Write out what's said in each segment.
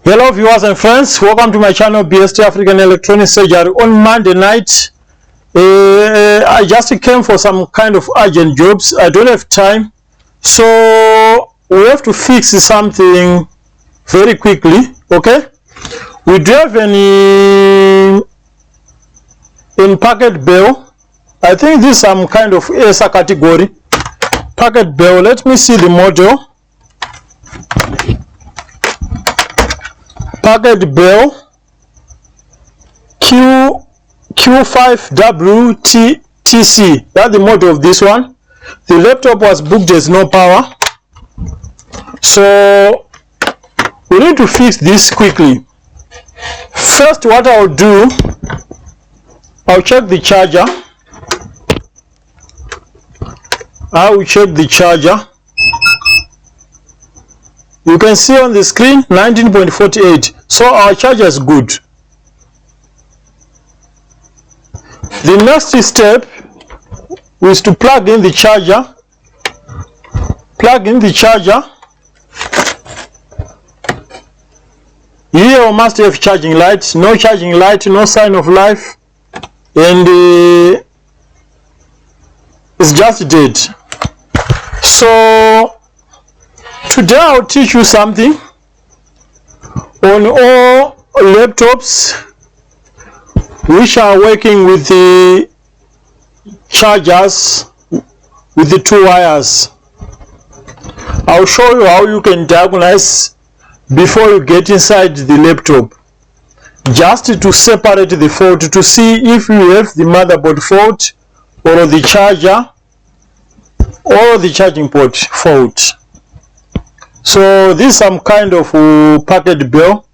Hello viewers and friends, welcome to my channel BST African Electronic Surgery. On Monday night, I just came for some kind of urgent jobs. I don't have time, so we have to fix something very quickly. Okay, we do have any in Packard bell. I think this is some kind of ESA category. Packard bell. Let me see the model. Packard bell Q5WTC. That's the model of this one. The laptop was booked as no power, so we need to fix this quickly. First, what I'll do, I'll check the charger. I will check the charger. You can see on the screen 19.48, so our charger is good. The next step is to plug in the charger. Plug in the charger. Here we must have charging light. No charging light, no sign of life, and it's just dead. So today I'll teach you something on all laptops which are working with the chargers with the two wires. I'll show you how you can diagnose before you get inside the laptop, just to separate the fault, to see if you have the motherboard fault or the charger or the charging port fault. So this is some kind of Packard bell.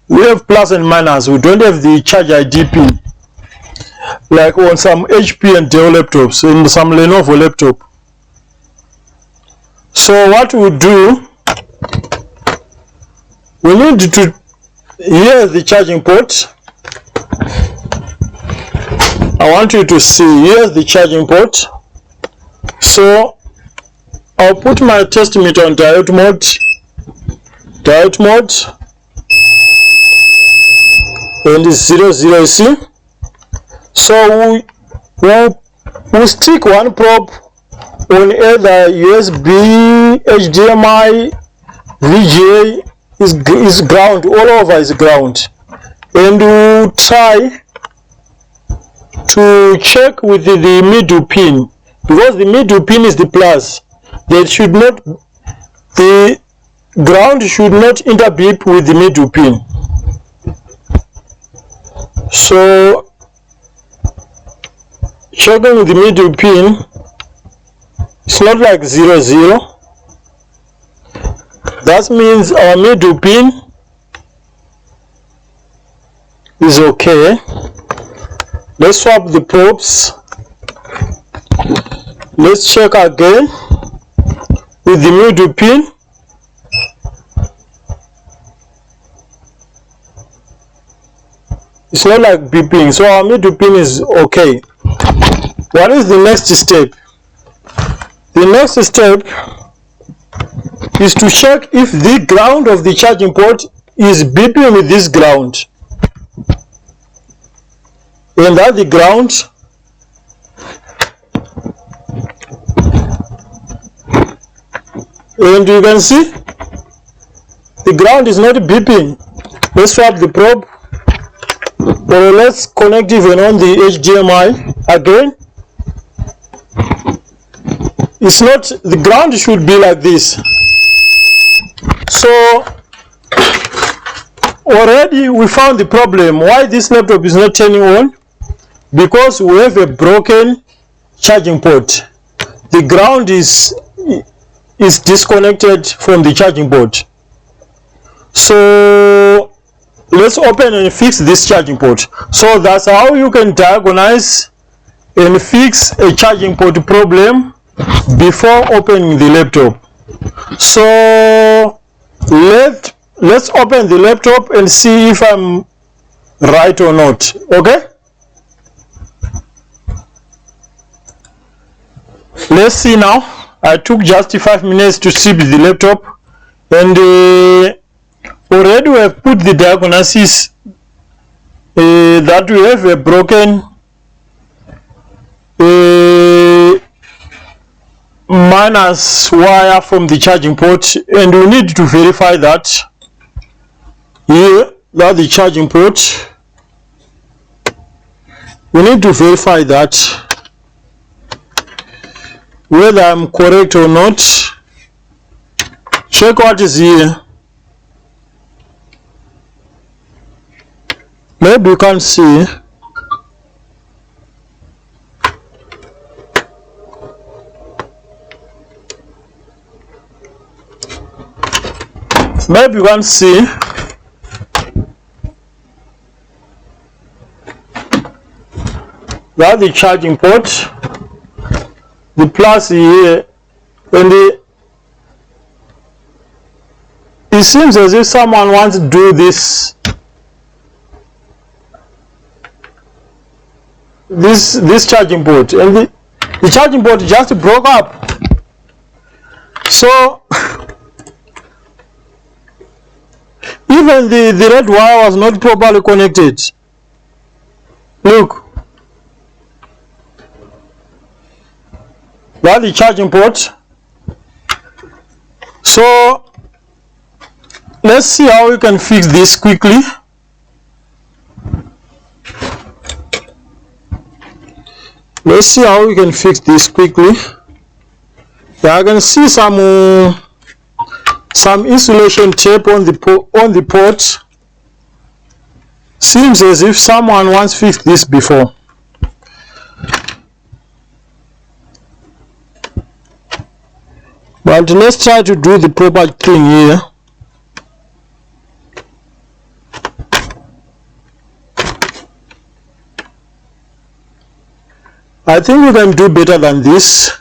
We have plus and minus. We don't have the charge ID pin like on some HP and Dell laptops and some Lenovo laptop. So what we do, we need to, here is the charging port. I want you to see, here's the charging port. So I'll put my test meter on diode mode, and it's 00, see. So we'll stick one probe on either USB, HDMI, VGA, is ground, all over is ground, and we'll try to check with the middle pin, because the middle pin is the plus. That should not, the ground should not interbeep with the middle pin. So checking with the middle pin, it's not like 00. That means our middle pin is okay. Let's swap the probes. Let's check again with the middle pin. It's not like beeping, so our middle pin is okay. What is the next step? The next step is to check if the ground of the charging port is beeping with this ground, and that the ground and you can see the ground is not beeping. Let's swap the probe, or let's connect even on the HDMI again. It's not, the ground should be like this. So already we found the problem why this laptop is not turning on, because we have a broken charging port. The ground is disconnected from the charging port. So let's open and fix this charging port. So that's how you can diagnose and fix a charging port problem before opening the laptop. So let's open the laptop and see if I'm right or not. Okay, let's see now. I took just 5 minutes to strip the laptop, and Already we have put the diagnosis that we have a broken minus wire from the charging port, and we need to verify that here, that the charging port, we need to verify that whether I'm correct or not. Check what is here. Maybe you can see. Maybe you can see that the charging port, the plus here, and it seems as if someone wants to do this charging port, and the charging port just broke up. So even the red wire was not properly connected. Look, that's the charging port. So let's see how we can fix this quickly. Let's see how we can fix this quickly. Yeah, I can see some insulation tape on the port. Seems as if someone once fixed this before. But let's try to do the proper thing here. I think we can do better than this.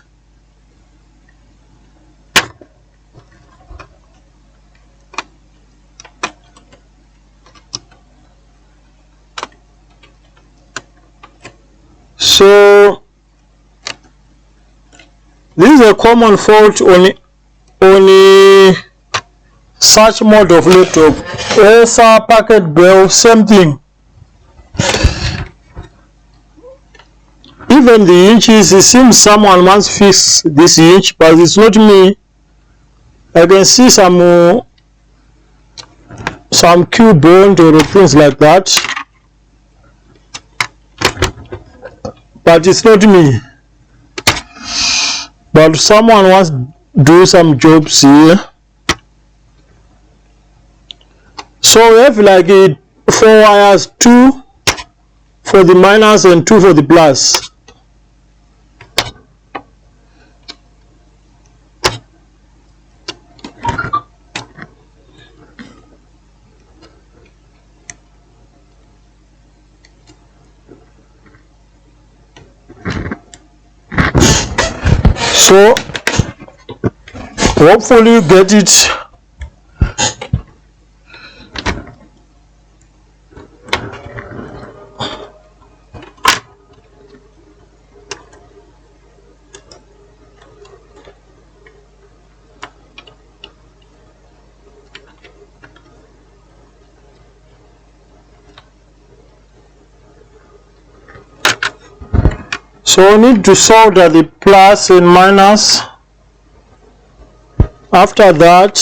So this is a common fault on such mode of laptop. Acer, Packard, Bell, same thing. Even the inches, it seems someone must fix this inch, but it's not me. I can see some Q bond or things like that, but it's not me. But someone wants to do some jobs here. So we have like 4 wires, 2 for the minus and 2 for the plus. So hopefully you get it. So we need to solder the plus and minus. After that,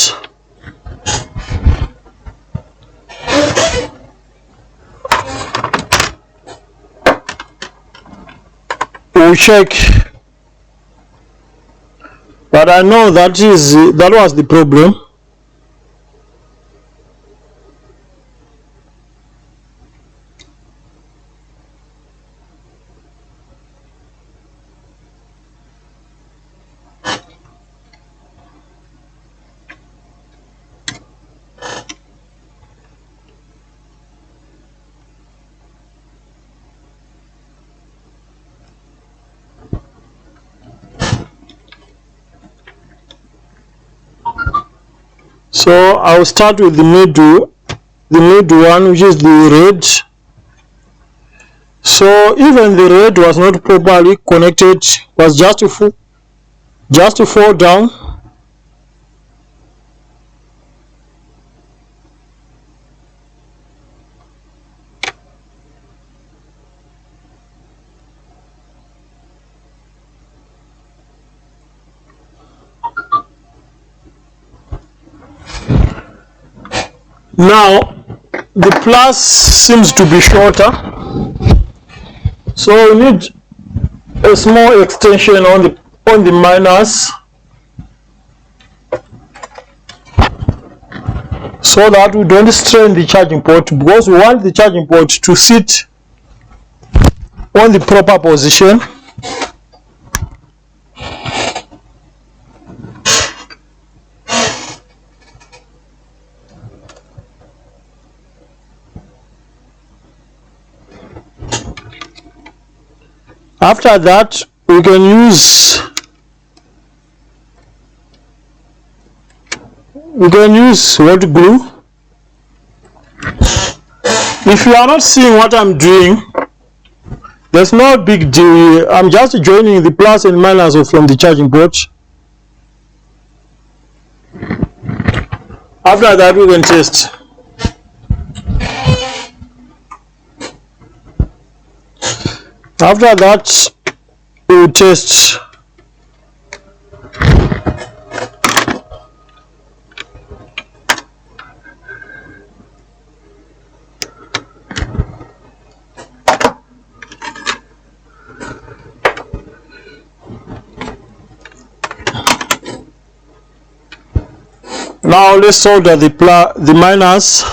we'll check. But I know that was the problem. So I'll start with the middle one, which is the red. So even the red was not properly connected, was just to fall down. Now the plus seems to be shorter, so we need a small extension on the minus, so that we don't strain the charging port, because we want the charging port to sit on the proper position. After that, we can use hot glue. If you are not seeing what I'm doing, there's no big deal. I'm just joining the plus and minus from the charging port. After that, we can test. After that, we will test. Now let's solder the minus.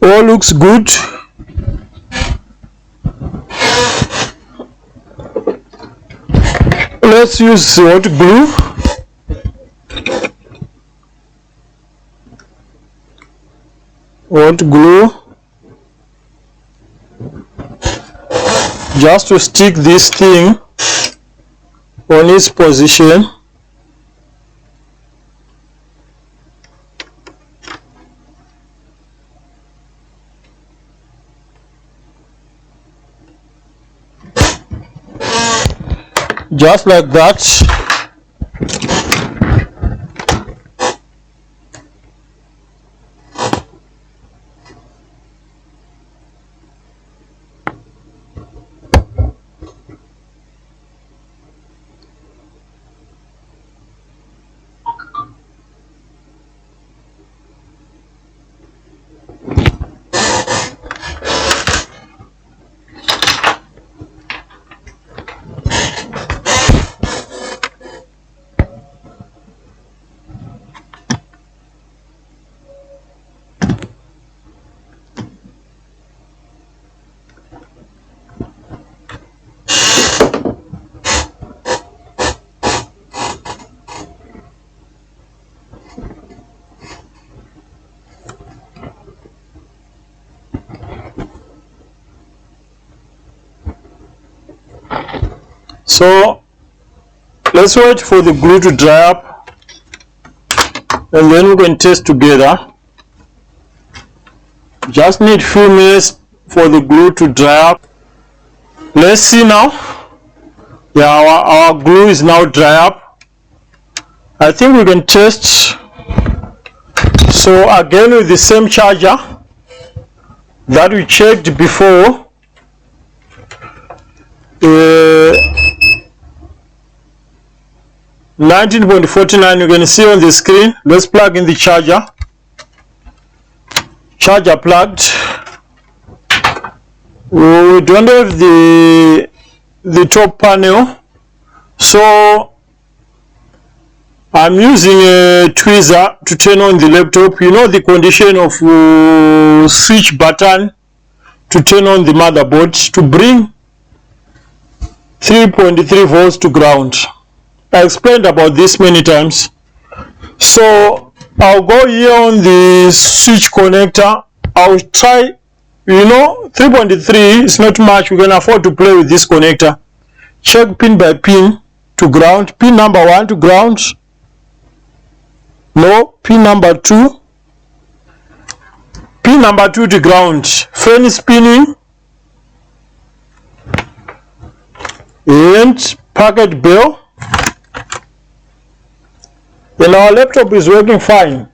All looks good. Let's use hot glue. Hot glue. Just to stick this thing on its position. Just like that. So let's wait for the glue to dry up, and then we can test together. Just need few minutes for the glue to dry up. Let's see now. Yeah, our glue is now dry up. I think we can test. So again, with the same charger that we checked before, 19.49, you can see on the screen. Let's plug in the charger. Charger plugged. We don't have the top panel, so I'm using a tweezer to turn on the laptop. You know the condition of switch button to turn on the motherboard to bring 3.3 volts to ground. I explained about this many times. So I'll go here on the switch connector. I'll try, 3.3 is not much. We can afford to play with this connector. Check pin by pin to ground. Pin number 1 to ground. No, pin number 2. Pin number 2 to ground. Fan spinning. And Packard bell. And our laptop is working fine.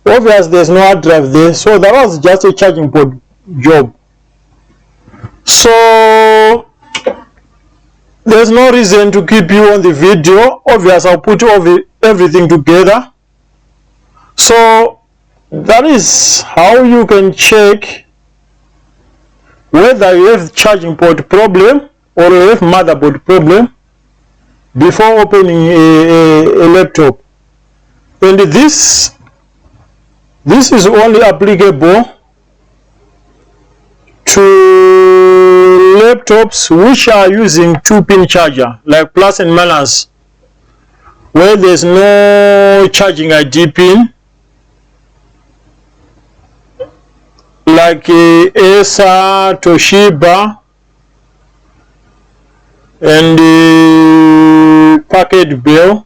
Obviously there's no hard drive there, so that was just a charging port job. So there's no reason to keep you on the video. Obviously I'll put everything together. So that is how you can check whether you have charging port problem or you have motherboard problem before opening a laptop. And this is only applicable to laptops which are using 2-pin charger, like plus and minus, where there's no charging ID pin, like Acer, Toshiba, and Packard bell.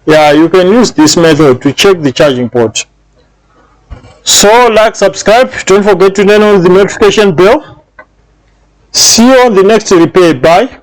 Yeah, you can use this method to check the charging port. So like, subscribe, don't forget to turn on the notification bell. See you on the next repair. Bye.